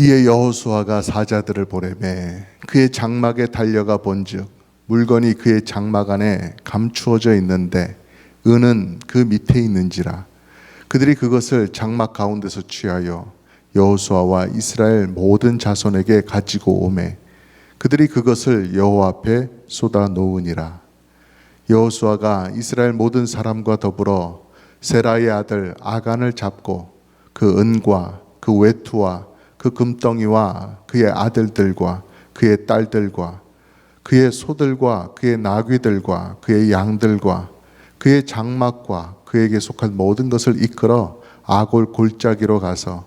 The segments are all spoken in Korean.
이에 여호수아가 사자들을 보내매 그의 장막에 달려가 본즉 물건이 그의 장막 안에 감추어져 있는데 은은 그 밑에 있는지라. 그들이 그것을 장막 가운데서 취하여 여호수아와 이스라엘 모든 자손에게 가지고 오매 그들이 그것을 여호와 앞에 쏟아 놓으니라. 여호수아가 이스라엘 모든 사람과 더불어 세라의 아들 아간을 잡고 그 은과 그 외투와 그 금덩이와 그의 아들들과 그의 딸들과 그의 소들과 그의 나귀들과 그의 양들과 그의 장막과 그에게 속한 모든 것을 이끌어 아골 골짜기로 가서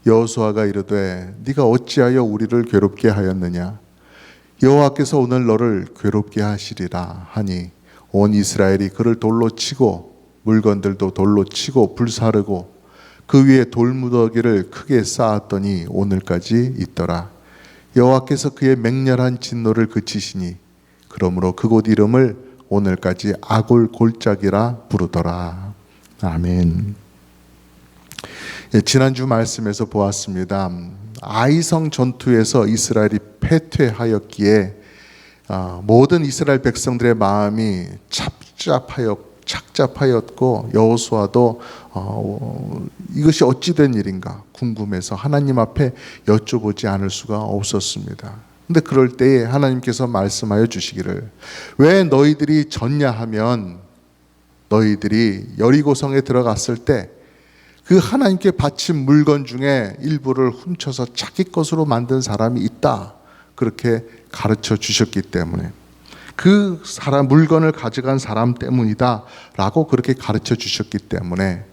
여호수아가 이르되 네가 어찌하여 우리를 괴롭게 하였느냐. 여호와께서 오늘 너를 괴롭게 하시리라 하니 온 이스라엘이 그를 돌로 치고 물건들도 돌로 치고 불사르고 그 위에 돌무더기를 크게 쌓았더니 오늘까지 있더라. 여호와께서 그의 맹렬한 진노를 그치시니 그러므로 그곳 이름을 오늘까지 아골 골짜기라 부르더라. 아멘. 지난주 말씀에서 보았습니다. 아이성 전투에서 이스라엘이 패퇴하였기에 모든 이스라엘 백성들의 마음이 착잡하였고 여호수아도 이것이 어찌된 일인가 궁금해서 하나님 앞에 여쭤보지 않을 수가 없었습니다. 근데 그럴 때에 하나님께서 말씀하여 주시기를 왜 너희들이 졌냐 하면 너희들이 여리고성에 들어갔을 때 그 하나님께 바친 물건 중에 일부를 훔쳐서 자기 것으로 만든 사람이 있다. 그렇게 가르쳐 주셨기 때문에 그 사람 물건을 가져간 사람 때문이다 라고 그렇게 가르쳐 주셨기 때문에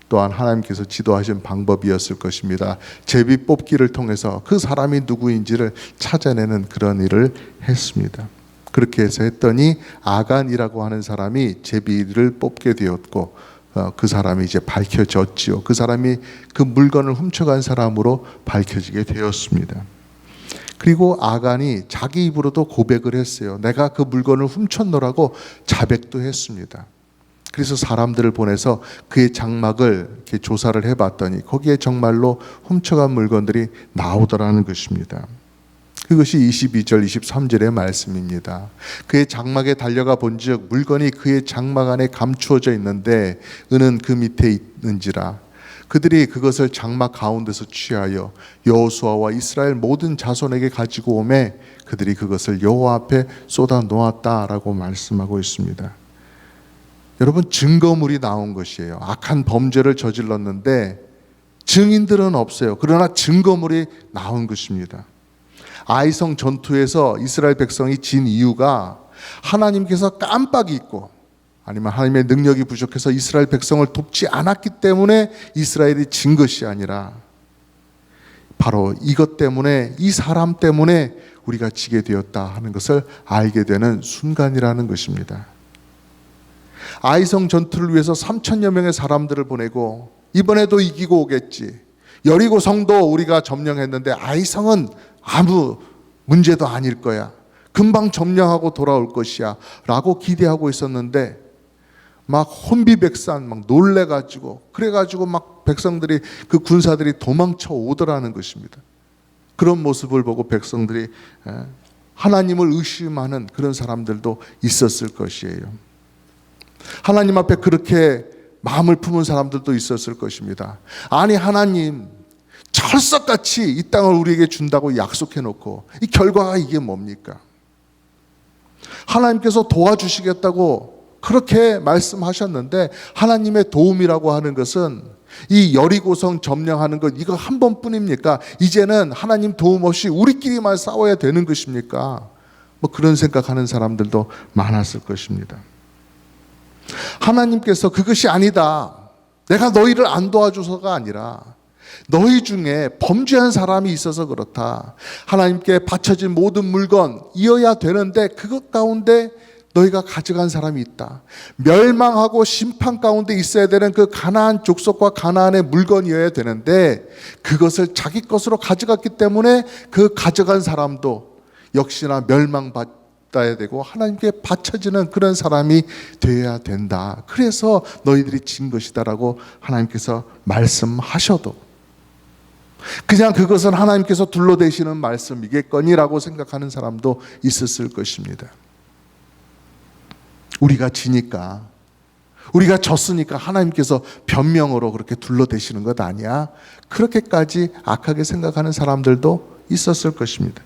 또한 하나님께서 지도하신 방법이었을 것입니다. 제비 뽑기를 통해서 그 사람이 누구인지를 찾아내는 그런 일을 했습니다. 그렇게 해서 했더니 아간이라고 하는 사람이 제비를 뽑게 되었고 그 사람이 이제 밝혀졌지요. 그 사람이 그 물건을 훔쳐간 사람으로 밝혀지게 되었습니다. 그리고 아간이 자기 입으로도 고백을 했어요. 내가 그 물건을 훔쳤노라고 자백도 했습니다. 그래서 사람들을 보내서 그의 장막을 이렇게 조사를 해봤더니 거기에 정말로 훔쳐간 물건들이 나오더라는 것입니다. 그것이 22절 23절의 말씀입니다. 그의 장막에 달려가 본즉 물건이 그의 장막 안에 감추어져 있는데 은은 그 밑에 있는지라. 그들이 그것을 장막 가운데서 취하여 여호수아와 이스라엘 모든 자손에게 가지고 오매 그들이 그것을 여호와 앞에 쏟아 놓았다라고 말씀하고 있습니다. 여러분, 증거물이 나온 것이에요. 악한 범죄를 저질렀는데 증인들은 없어요. 그러나 증거물이 나온 것입니다. 아이성 전투에서 이스라엘 백성이 진 이유가 하나님께서 깜빡이 잊고 아니면 하나님의 능력이 부족해서 이스라엘 백성을 돕지 않았기 때문에 이스라엘이 진 것이 아니라 바로 이것 때문에, 이 사람 때문에 우리가 지게 되었다 하는 것을 알게 되는 순간이라는 것입니다. 아이성 전투를 위해서 3,000여 명의 사람들을 보내고 이번에도 이기고 오겠지, 여리고 성도 우리가 점령했는데 아이성은 아무 문제도 아닐 거야, 금방 점령하고 돌아올 것이야 라고 기대하고 있었는데 막 혼비백산 막 놀래가지고 그래가지고 막 백성들이, 그 군사들이 도망쳐 오더라는 것입니다. 그런 모습을 보고 백성들이 하나님을 의심하는 그런 사람들도 있었을 것이에요. 하나님 앞에 그렇게 마음을 품은 사람들도 있었을 것입니다. 아니, 하나님 철석같이 이 땅을 우리에게 준다고 약속해놓고 이 결과가 이게 뭡니까? 하나님께서 도와주시겠다고 그렇게 말씀하셨는데 하나님의 도움이라고 하는 것은 이 여리고성 점령하는 것 이거 한 번뿐입니까? 이제는 하나님 도움 없이 우리끼리만 싸워야 되는 것입니까? 뭐 그런 생각하는 사람들도 많았을 것입니다. 하나님께서 그것이 아니다, 내가 너희를 안 도와줘서가 아니라 너희 중에 범죄한 사람이 있어서 그렇다. 하나님께 바쳐진 모든 물건 이어야 되는데 그것 가운데 너희가 가져간 사람이 있다. 멸망하고 심판 가운데 있어야 되는 그 가나안 족속과 가나안의 물건이어야 되는데 그것을 자기 것으로 가져갔기 때문에 그 가져간 사람도 역시나 멸망받아야 되고 하나님께 바쳐지는 그런 사람이 되어야 된다. 그래서 너희들이 진 것이다 라고 하나님께서 말씀하셔도 그냥 그것은 하나님께서 둘러대시는 말씀이겠거니라고 생각하는 사람도 있었을 것입니다. 우리가 지니까, 우리가 졌으니까 하나님께서 변명으로 그렇게 둘러대시는 것 아니야? 그렇게까지 악하게 생각하는 사람들도 있었을 것입니다.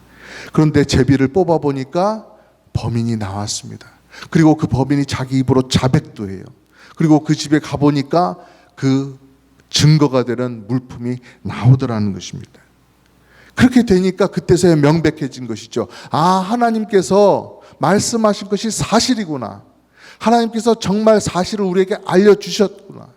그런데 제비를 뽑아보니까 범인이 나왔습니다. 그리고 그 범인이 자기 입으로 자백도 해요. 그리고 그 집에 가보니까 그 증거가 되는 물품이 나오더라는 것입니다. 그렇게 되니까 그때서야 명백해진 것이죠. 아, 하나님께서 말씀하신 것이 사실이구나. 하나님께서 정말 사실을 우리에게 알려주셨구나.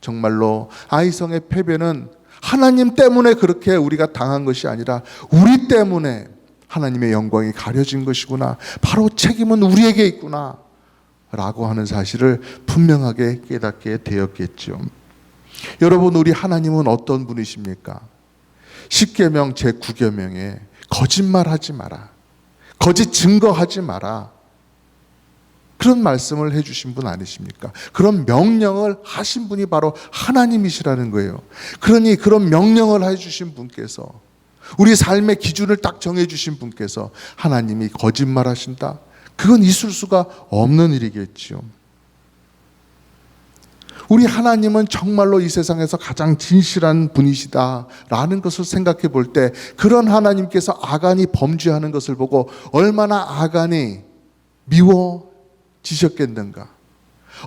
정말로 아이성의 패배는 하나님 때문에 그렇게 우리가 당한 것이 아니라 우리 때문에 하나님의 영광이 가려진 것이구나. 바로 책임은 우리에게 있구나 라고 하는 사실을 분명하게 깨닫게 되었겠죠. 여러분, 우리 하나님은 어떤 분이십니까? 십계명 제9계명에 거짓말하지 마라, 거짓 증거하지 마라, 그런 말씀을 해주신 분 아니십니까? 그런 명령을 하신 분이 바로 하나님이시라는 거예요. 그러니 그런 명령을 해주신 분께서, 우리 삶의 기준을 딱 정해주신 분께서 하나님이 거짓말하신다? 그건 있을 수가 없는 일이겠죠. 우리 하나님은 정말로 이 세상에서 가장 진실한 분이시다라는 것을 생각해 볼 때, 그런 하나님께서 아간이 범죄하는 것을 보고 얼마나 아간이 미워지셨겠는가,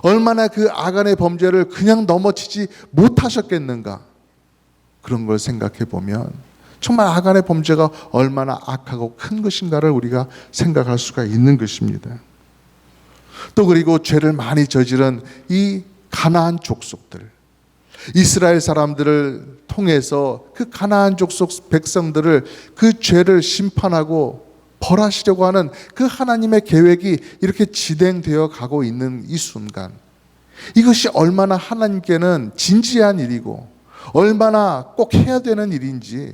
얼마나 그 아간의 범죄를 그냥 넘어치지 못하셨겠는가, 그런 걸 생각해 보면 정말 아간의 범죄가 얼마나 악하고 큰 것인가를 우리가 생각할 수가 있는 것입니다. 또 그리고 죄를 많이 저지른 이 가나안 족속들, 이스라엘 사람들을 통해서 그 가나안 족속 백성들을 그 죄를 심판하고 벌하시려고 하는 그 하나님의 계획이 이렇게 진행되어 가고 있는 이 순간, 이것이 얼마나 하나님께는 진지한 일이고 얼마나 꼭 해야 되는 일인지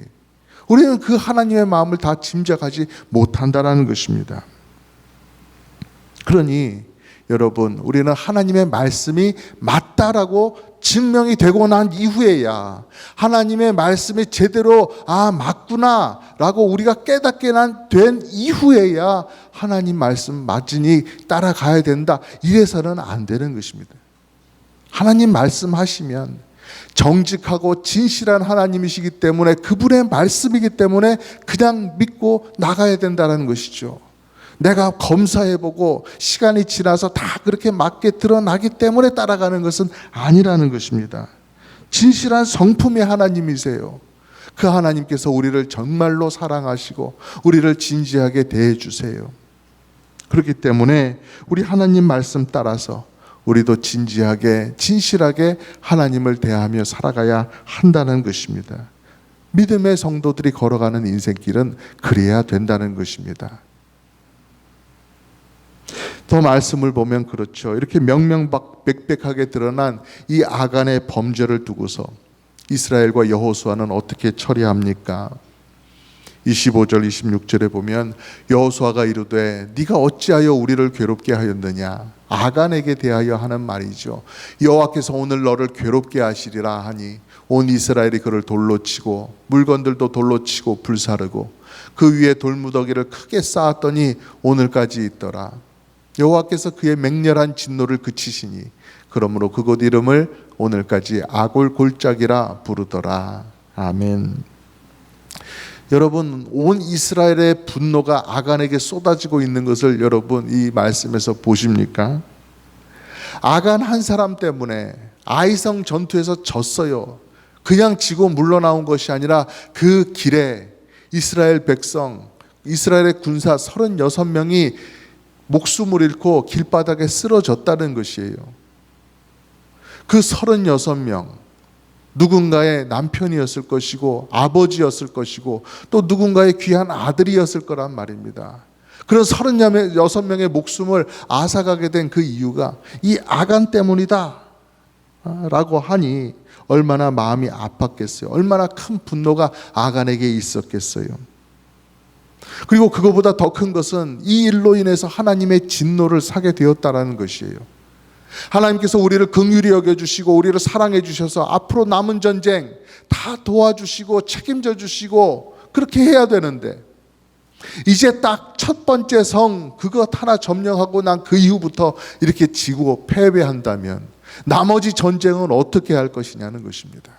우리는 그 하나님의 마음을 다 짐작하지 못한다는 것입니다. 그러니 여러분, 우리는 하나님의 말씀이 맞다라고 증명이 되고 난 이후에야, 하나님의 말씀이 제대로 맞구나 라고 우리가 깨닫게 된 이후에야 하나님 말씀 맞으니 따라가야 된다, 이래서는 안 되는 것입니다. 하나님 말씀하시면 정직하고 진실한 하나님이시기 때문에, 그분의 말씀이기 때문에 그냥 믿고 나가야 된다는 것이죠. 내가 검사해보고 시간이 지나서 다 그렇게 맞게 드러나기 때문에 따라가는 것은 아니라는 것입니다. 진실한 성품의 하나님이세요. 그 하나님께서 우리를 정말로 사랑하시고 우리를 진지하게 대해주세요. 그렇기 때문에 우리 하나님 말씀 따라서 우리도 진지하게 진실하게 하나님을 대하며 살아가야 한다는 것입니다. 믿음의 성도들이 걸어가는 인생길은 그래야 된다는 것입니다. 더 말씀을 보면 그렇죠. 이렇게 명명백백하게 드러난 이 아간의 범죄를 두고서 이스라엘과 여호수아는 어떻게 처리합니까? 25절 26절에 보면 여호수아가 이르되 네가 어찌하여 우리를 괴롭게 하였느냐, 아간에게 대하여 하는 말이죠. 여호와께서 오늘 너를 괴롭게 하시리라 하니 온 이스라엘이 그를 돌로 치고 물건들도 돌로 치고 불사르고 그 위에 돌무더기를 크게 쌓았더니 오늘까지 있더라. 여호와께서 그의 맹렬한 진노를 그치시니 그러므로 그곳 이름을 오늘까지 아골골짜기라 부르더라. 아멘. 여러분, 온 이스라엘의 분노가 아간에게 쏟아지고 있는 것을 여러분 이 말씀에서 보십니까? 아간 한 사람 때문에 아이성 전투에서 졌어요. 그냥 지고 물러나온 것이 아니라 그 길에 이스라엘 백성, 이스라엘의 군사 36명이 목숨을 잃고 길바닥에 쓰러졌다는 것이에요. 그 36명, 누군가의 남편이었을 것이고 아버지였을 것이고 또 누군가의 귀한 아들이었을 거란 말입니다. 그런 36명의 목숨을 앗아가게 된 그 이유가 이 아간 때문이다 라고 하니 얼마나 마음이 아팠겠어요. 얼마나 큰 분노가 아간에게 있었겠어요. 그리고 그거보다 더 큰 것은 이 일로 인해서 하나님의 진노를 사게 되었다는 것이에요. 하나님께서 우리를 긍휼히 여겨주시고 우리를 사랑해 주셔서 앞으로 남은 전쟁 다 도와주시고 책임져 주시고 그렇게 해야 되는데, 이제 딱 첫 번째 성 그것 하나 점령하고 난 그 이후부터 이렇게 지고 패배한다면 나머지 전쟁은 어떻게 할 것이냐는 것입니다.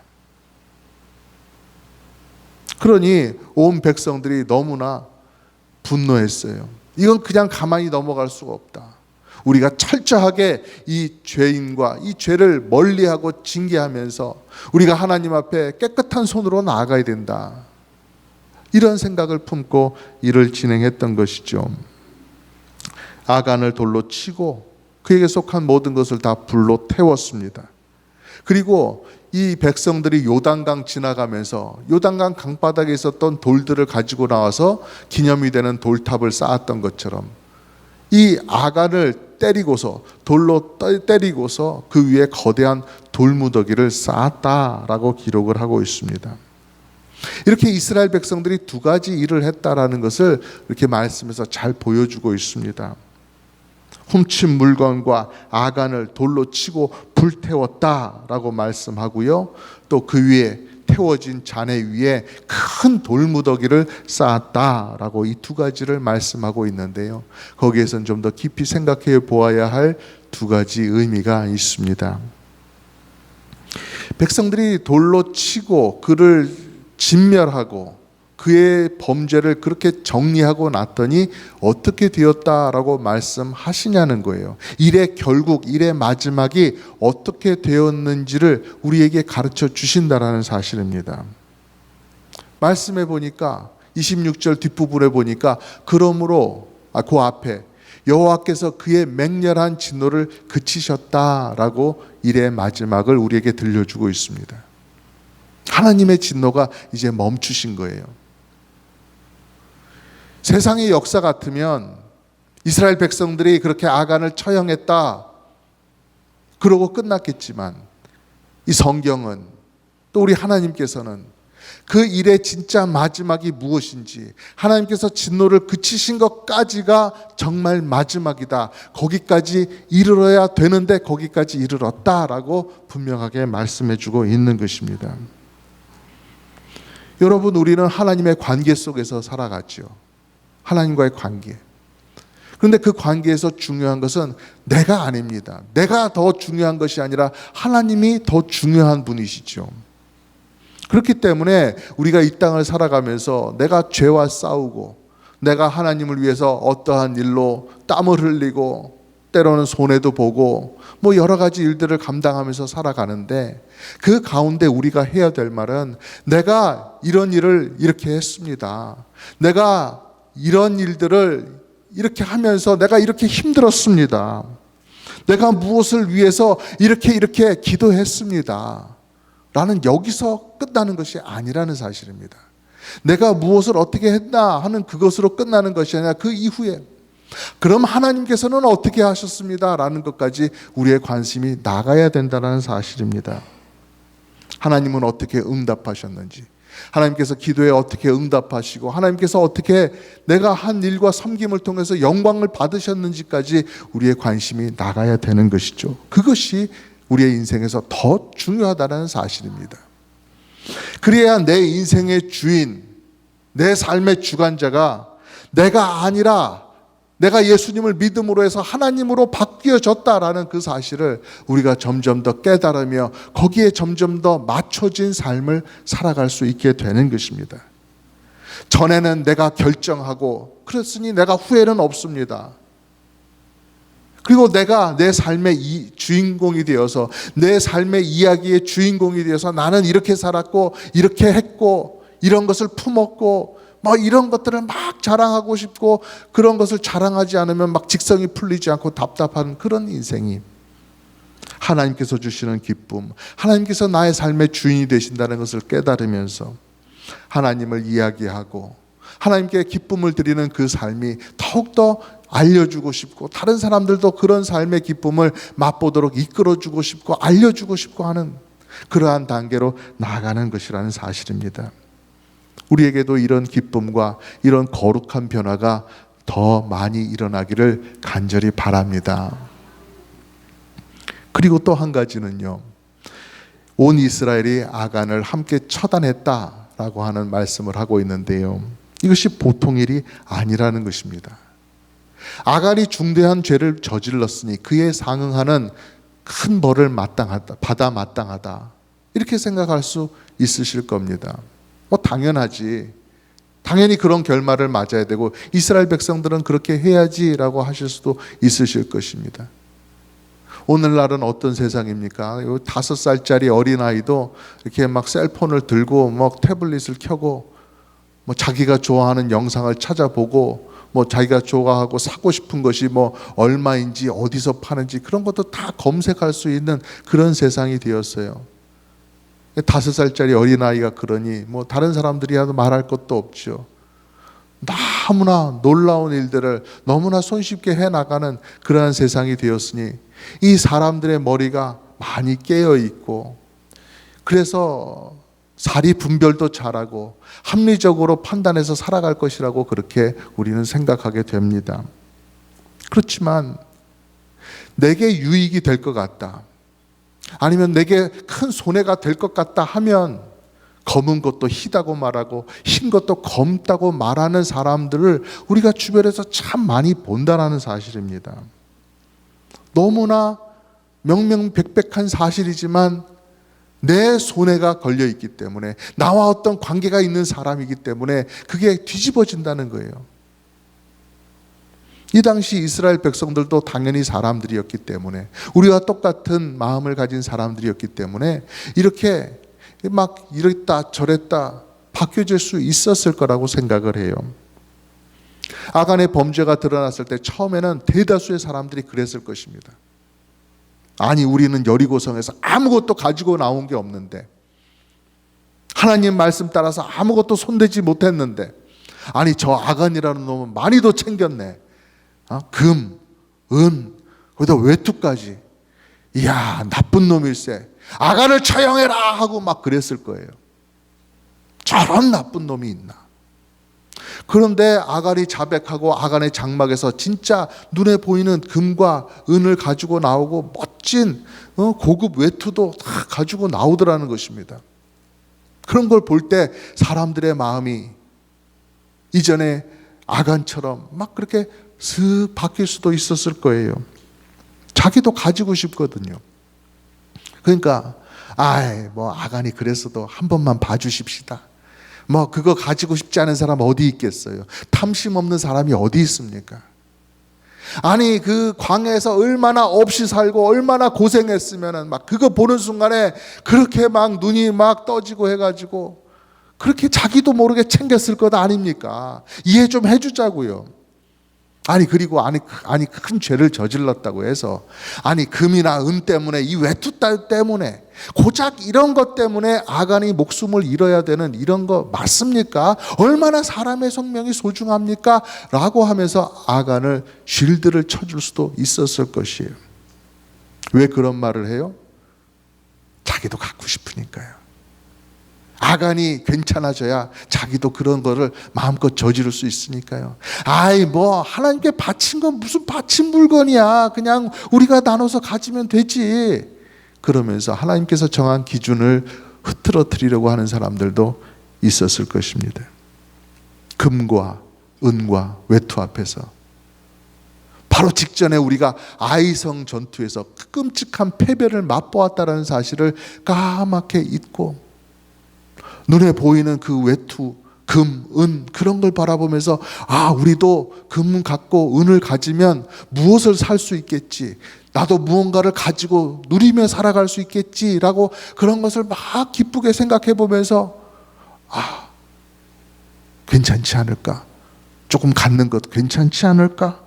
그러니 온 백성들이 너무나 분노했어요. 이건 그냥 가만히 넘어갈 수가 없다. 우리가 철저하게 이 죄인과 이 죄를 멀리하고 징계하면서 우리가 하나님 앞에 깨끗한 손으로 나아가야 된다. 이런 생각을 품고 일을 진행했던 것이죠. 아간을 돌로 치고 그에게 속한 모든 것을 다 불로 태웠습니다. 그리고 이 백성들이 요단강 지나가면서 요단강 강바닥에 있었던 돌들을 가지고 나와서 기념이 되는 돌탑을 쌓았던 것처럼 이 아간을 때리고서 돌로 때리고서 그 위에 거대한 돌무더기를 쌓았다라고 기록을 하고 있습니다. 이렇게 이스라엘 백성들이 두 가지 일을 했다라는 것을 이렇게 말씀에서 잘 보여주고 있습니다. 훔친 물건과 아간을 돌로 치고 불태웠다라고 말씀하고요. 또 그 위에 태워진 잔해 위에 큰 돌무더기를 쌓았다라고 이 두 가지를 말씀하고 있는데요. 거기에선 좀 더 깊이 생각해 보아야 할 두 가지 의미가 있습니다. 백성들이 돌로 치고 그를 진멸하고 그의 범죄를 그렇게 정리하고 났더니 어떻게 되었다라고 말씀하시냐는 거예요. 일의 결국, 일의 마지막이 어떻게 되었는지를 우리에게 가르쳐 주신다라는 사실입니다. 말씀해 보니까 26절 뒷부분에 보니까 그러므로 그 앞에 여호와께서 그의 맹렬한 진노를 그치셨다라고 일의 마지막을 우리에게 들려주고 있습니다. 하나님의 진노가 이제 멈추신 거예요. 세상의 역사 같으면 이스라엘 백성들이 그렇게 아간을 처형했다 그러고 끝났겠지만, 이 성경은 또 우리 하나님께서는 그 일의 진짜 마지막이 무엇인지, 하나님께서 진노를 그치신 것까지가 정말 마지막이다, 거기까지 이르러야 되는데 거기까지 이르렀다라고 분명하게 말씀해 주고 있는 것입니다. 여러분, 우리는 하나님의 관계 속에서 살아가죠. 하나님과의 관계. 그런데 그 관계에서 중요한 것은 내가 아닙니다. 내가 더 중요한 것이 아니라 하나님이 더 중요한 분이시죠. 그렇기 때문에 우리가 이 땅을 살아가면서 내가 죄와 싸우고 내가 하나님을 위해서 어떠한 일로 땀을 흘리고 때로는 손해도 보고 뭐 여러 가지 일들을 감당하면서 살아가는데, 그 가운데 우리가 해야 될 말은 내가 이런 일을 이렇게 했습니다. 내가 이런 일들을 이렇게 하면서 내가 이렇게 힘들었습니다. 내가 무엇을 위해서 이렇게 기도했습니다. 라는 여기서 끝나는 것이 아니라는 사실입니다. 내가 무엇을 어떻게 했나 하는 그것으로 끝나는 것이 아니라 그 이후에 그럼 하나님께서는 어떻게 하셨습니다 라는 것까지 우리의 관심이 나가야 된다는 사실입니다. 하나님은 어떻게 응답하셨는지, 하나님께서 기도에 어떻게 응답하시고 하나님께서 어떻게 내가 한 일과 섬김을 통해서 영광을 받으셨는지까지 우리의 관심이 나가야 되는 것이죠. 그것이 우리의 인생에서 더 중요하다는 사실입니다. 그래야 내 인생의 주인, 내 삶의 주관자가 내가 아니라 내가 예수님을 믿음으로 해서 하나님으로 바뀌어졌다라는 그 사실을 우리가 점점 더 깨달으며 거기에 점점 더 맞춰진 삶을 살아갈 수 있게 되는 것입니다. 전에는 내가 결정하고 그랬으니 내가 후회는 없습니다. 그리고 내가 내 삶의 주인공이 되어서, 내 삶의 이야기의 주인공이 되어서 나는 이렇게 살았고 이렇게 했고 이런 것을 품었고 뭐 이런 것들을 막 자랑하고 싶고, 그런 것을 자랑하지 않으면 막 직성이 풀리지 않고 답답한 그런 인생이, 하나님께서 주시는 기쁨, 하나님께서 나의 삶의 주인이 되신다는 것을 깨달으면서 하나님을 이야기하고 하나님께 기쁨을 드리는 그 삶이 더욱더 알려주고 싶고, 다른 사람들도 그런 삶의 기쁨을 맛보도록 이끌어주고 싶고 알려주고 싶고 하는 그러한 단계로 나아가는 것이라는 사실입니다. 우리에게도 이런 기쁨과 이런 거룩한 변화가 더 많이 일어나기를 간절히 바랍니다. 그리고 또 한 가지는요, 온 이스라엘이 아간을 함께 처단했다라고 하는 말씀을 하고 있는데요, 이것이 보통 일이 아니라는 것입니다. 아간이 중대한 죄를 저질렀으니 그에 상응하는 큰 벌을 받아 마땅하다, 이렇게 생각할 수 있으실 겁니다. 당연하지, 당연히 그런 결말을 맞아야 되고 이스라엘 백성들은 그렇게 해야지라고 하실 수도 있으실 것입니다. 오늘날은 어떤 세상입니까? 5살짜리 어린아이도 이렇게 막 셀폰을 들고 막 태블릿을 켜고 자기가 좋아하는 영상을 찾아보고 자기가 좋아하고 사고 싶은 것이 얼마인지 어디서 파는지 그런 것도 다 검색할 수 있는 그런 세상이 되었어요. 5살짜리 어린아이가 그러니 다른 사람들이 하도 말할 것도 없죠. 너무나 놀라운 일들을 너무나 손쉽게 해나가는 그러한 세상이 되었으니 이 사람들의 머리가 많이 깨어 있고, 그래서 사리 분별도 잘하고 합리적으로 판단해서 살아갈 것이라고 그렇게 우리는 생각하게 됩니다. 그렇지만 내게 유익이 될 것 같다, 아니면 내게 큰 손해가 될 것 같다 하면 검은 것도 희다고 말하고 흰 것도 검다고 말하는 사람들을 우리가 주변에서 참 많이 본다는 사실입니다. 너무나 명명백백한 사실이지만 내 손해가 걸려 있기 때문에, 나와 어떤 관계가 있는 사람이기 때문에 그게 뒤집어진다는 거예요. 이 당시 이스라엘 백성들도 당연히 사람들이었기 때문에, 우리와 똑같은 마음을 가진 사람들이었기 때문에 이렇게 막 이랬다 저랬다 바뀌어질 수 있었을 거라고 생각을 해요. 아간의 범죄가 드러났을 때 처음에는 대다수의 사람들이 그랬을 것입니다. 아니, 우리는 여리고성에서 아무것도 가지고 나온 게 없는데, 하나님 말씀 따라서 아무것도 손대지 못했는데, 아니 저 아간이라는 놈은 많이도 챙겼네. 금, 은, 거기다 외투까지. 이야, 나쁜 놈일세. 아간을 처형해라 하고 막 그랬을 거예요. 저런 나쁜 놈이 있나. 그런데 아간이 자백하고 아간의 장막에서 진짜 눈에 보이는 금과 은을 가지고 나오고 멋진 고급 외투도 다 가지고 나오더라는 것입니다. 그런 걸 볼 때 사람들의 마음이 이전에 아간처럼 막 그렇게 슥 바뀔 수도 있었을 거예요. 자기도 가지고 싶거든요. 그러니까 아간이 그랬어도 한 번만 봐주십시다. 그거 가지고 싶지 않은 사람 어디 있겠어요? 탐심 없는 사람이 어디 있습니까? 아니 그 광야에서 얼마나 없이 살고 얼마나 고생했으면은 막 그거 보는 순간에 그렇게 막 눈이 막 떠지고 해가지고 그렇게 자기도 모르게 챙겼을 것 아닙니까? 이해 좀 해주자고요. 그리고 큰 죄를 저질렀다고 해서 금이나 은 때문에 이 외투 때문에 고작 이런 것 때문에 아간이 목숨을 잃어야 되는 이런 거 맞습니까? 얼마나 사람의 생명이 소중합니까? 라고 하면서 아간을 쉴드를 쳐줄 수도 있었을 것이에요. 왜 그런 말을 해요? 자기도 갖고 싶으니까요. 아간이 괜찮아져야 자기도 그런 거를 마음껏 저지를 수 있으니까요. 하나님께 바친 건 무슨 바친 물건이야. 그냥 우리가 나눠서 가지면 되지. 그러면서 하나님께서 정한 기준을 흐트러뜨리려고 하는 사람들도 있었을 것입니다. 금과 은과 외투 앞에서 바로 직전에 우리가 아이성 전투에서 끔찍한 패배를 맛보았다는 사실을 까맣게 잊고 눈에 보이는 그 외투, 금, 은 그런 걸 바라보면서 우리도 금 갖고 은을 가지면 무엇을 살 수 있겠지, 나도 무언가를 가지고 누리며 살아갈 수 있겠지라고 그런 것을 막 기쁘게 생각해 보면서 괜찮지 않을까? 조금 갖는 것 괜찮지 않을까?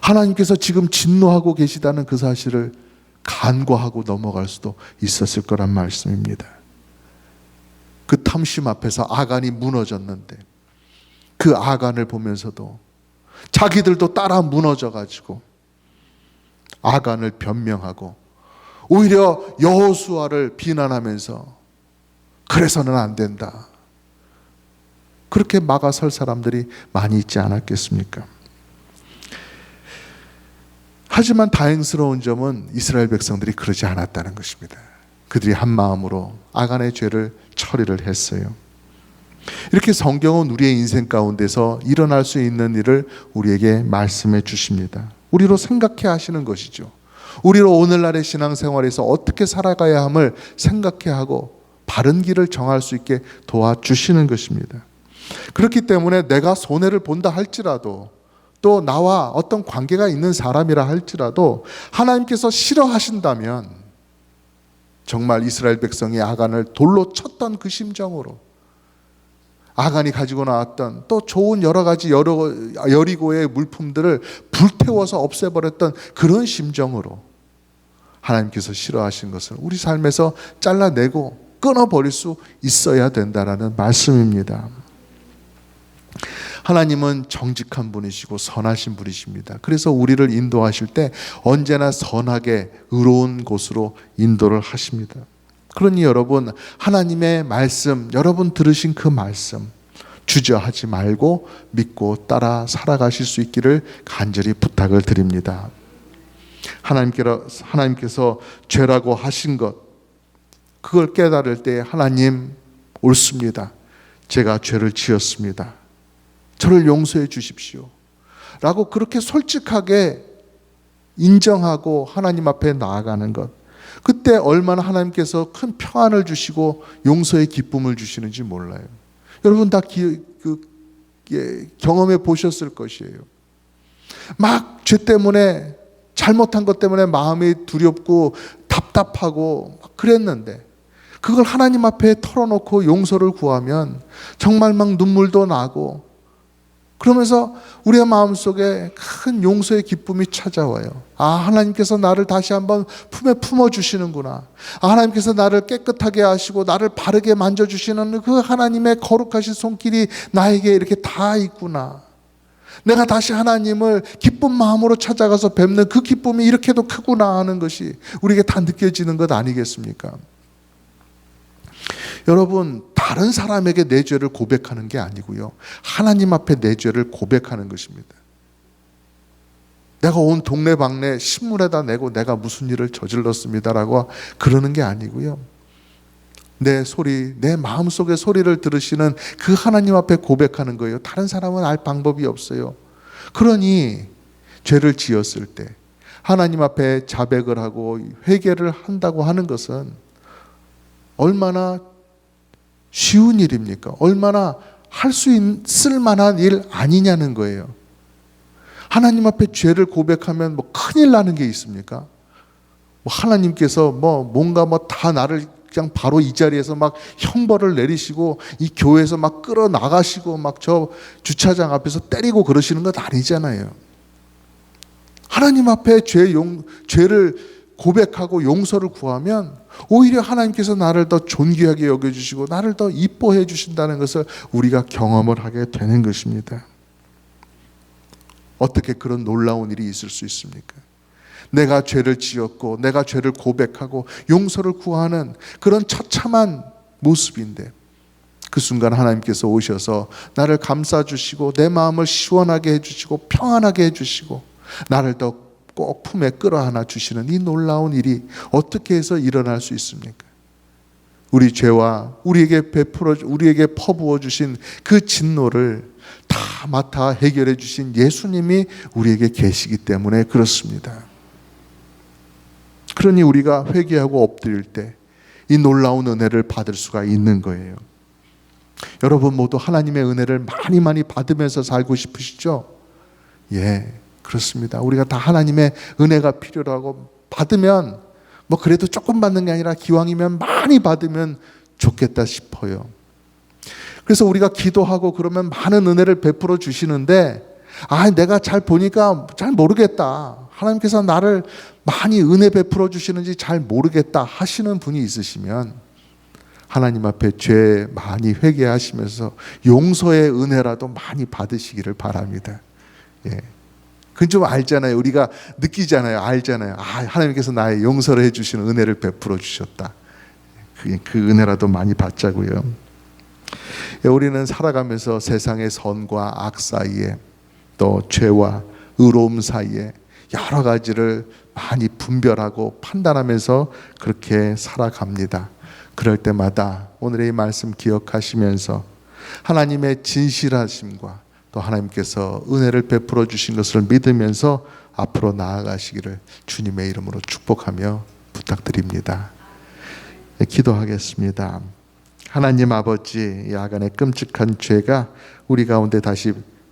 하나님께서 지금 진노하고 계시다는 그 사실을 간과하고 넘어갈 수도 있었을 거란 말씀입니다. 그 탐심 앞에서 아간이 무너졌는데 그 아간을 보면서도 자기들도 따라 무너져가지고 아간을 변명하고 오히려 여호수아를 비난하면서 그래서는 안 된다, 그렇게 막아설 사람들이 많이 있지 않았겠습니까? 하지만 다행스러운 점은 이스라엘 백성들이 그러지 않았다는 것입니다. 그들이 한 마음으로 아간의 죄를 처리를 했어요. 이렇게 성경은 우리의 인생 가운데서 일어날 수 있는 일을 우리에게 말씀해 주십니다. 우리로 생각해 하시는 것이죠. 우리로 오늘날의 신앙생활에서 어떻게 살아가야 함을 생각해 하고 바른 길을 정할 수 있게 도와주시는 것입니다. 그렇기 때문에 내가 손해를 본다 할지라도, 또 나와 어떤 관계가 있는 사람이라 할지라도 하나님께서 싫어하신다면 정말 이스라엘 백성이 아간을 돌로 쳤던 그 심정으로, 아간이 가지고 나왔던 또 좋은 여러 가지 여리고의 물품들을 불태워서 없애버렸던 그런 심정으로 하나님께서 싫어하신 것을 우리 삶에서 잘라내고 끊어버릴 수 있어야 된다라는 말씀입니다. 하나님은 정직한 분이시고 선하신 분이십니다. 그래서 우리를 인도하실 때 언제나 선하게 의로운 곳으로 인도를 하십니다. 그러니 여러분, 하나님의 말씀, 여러분 들으신 그 말씀 주저하지 말고 믿고 따라 살아가실 수 있기를 간절히 부탁을 드립니다. 하나님께서 죄라고 하신 것, 그걸 깨달을 때 하나님 옳습니다. 제가 죄를 지었습니다. 저를 용서해 주십시오. 라고 그렇게 솔직하게 인정하고 하나님 앞에 나아가는 것, 그때 얼마나 하나님께서 큰 평안을 주시고 용서의 기쁨을 주시는지 몰라요. 여러분 다 경험해 보셨을 것이에요. 막 죄 때문에, 잘못한 것 때문에 마음이 두렵고 답답하고 그랬는데 그걸 하나님 앞에 털어놓고 용서를 구하면 정말 막 눈물도 나고, 그러면서 우리의 마음속에 큰 용서의 기쁨이 찾아와요. 아, 하나님께서 나를 다시 한번 품에 품어주시는구나. 아, 하나님께서 나를 깨끗하게 하시고 나를 바르게 만져주시는 그 하나님의 거룩하신 손길이 나에게 이렇게 다 있구나. 내가 다시 하나님을 기쁜 마음으로 찾아가서 뵙는 그 기쁨이 이렇게도 크구나 하는 것이 우리에게 다 느껴지는 것 아니겠습니까? 여러분, 다른 사람에게 내 죄를 고백하는 게 아니고요, 하나님 앞에 내 죄를 고백하는 것입니다. 내가 온 동네방네 신문에다 내고 내가 무슨 일을 저질렀습니다라고 그러는 게 아니고요, 내 소리, 내 마음속의 소리를 들으시는 그 하나님 앞에 고백하는 거예요. 다른 사람은 알 방법이 없어요. 그러니 죄를 지었을 때 하나님 앞에 자백을 하고 회개를 한다고 하는 것은 얼마나 쉬운 일입니까? 얼마나 할 수 있을 만한 일 아니냐는 거예요. 하나님 앞에 죄를 고백하면 뭐 큰일 나는 게 있습니까? 뭐 하나님께서 뭔가 다 나를 그냥 바로 이 자리에서 막 형벌을 내리시고 이 교회에서 막 끌어 나가시고 막 저 주차장 앞에서 때리고 그러시는 것 아니잖아요. 하나님 앞에 죄를 고백하고 용서를 구하면 오히려 하나님께서 나를 더 존귀하게 여겨주시고 나를 더 이뻐해 주신다는 것을 우리가 경험을 하게 되는 것입니다. 어떻게 그런 놀라운 일이 있을 수 있습니까? 내가 죄를 지었고 내가 죄를 고백하고 용서를 구하는 그런 처참한 모습인데 그 순간 하나님께서 오셔서 나를 감싸주시고 내 마음을 시원하게 해주시고 평안하게 해주시고 나를 더 꼭 품에 끌어안아 주시는 이 놀라운 일이 어떻게 해서 일어날 수 있습니까? 우리 죄와 우리에게 퍼부어 주신 그 진노를 다 맡아 해결해 주신 예수님이 우리에게 계시기 때문에 그렇습니다. 그러니 우리가 회개하고 엎드릴 때 이 놀라운 은혜를 받을 수가 있는 거예요. 여러분 모두 하나님의 은혜를 많이 받으면서 살고 싶으시죠? 예, 그렇습니다. 우리가 다 하나님의 은혜가 필요로 하고 받으면 그래도 조금 받는 게 아니라 기왕이면 많이 받으면 좋겠다 싶어요. 그래서 우리가 기도하고 그러면 많은 은혜를 베풀어 주시는데 내가 잘 보니까 잘 모르겠다. 하나님께서 나를 많이 은혜 베풀어 주시는지 잘 모르겠다 하시는 분이 있으시면 하나님 앞에 죄 많이 회개하시면서 용서의 은혜라도 많이 받으시기를 바랍니다. 예. 그건 좀 알잖아요. 우리가 느끼잖아요. 알잖아요. 하나님께서 나의 용서를 해주시는 은혜를 베풀어 주셨다. 그 은혜라도 많이 받자고요. 우리는 살아가면서 세상의 선과 악 사이에 또 죄와 의로움 사이에 여러 가지를 많이 분별하고 판단하면서 그렇게 살아갑니다. 그럴 때마다 오늘의 이 말씀 기억하시면서 하나님의 진실하심과 또 하나님께서 은혜를 베풀어 주신 것을 믿으면서 앞으로 나아가시기를 주님의 이름으로 축복하며 부탁드립니다. 기도하겠습니다. 하나님 아버지, 이 아간의 끔찍한 죄가 우리 가운데 다시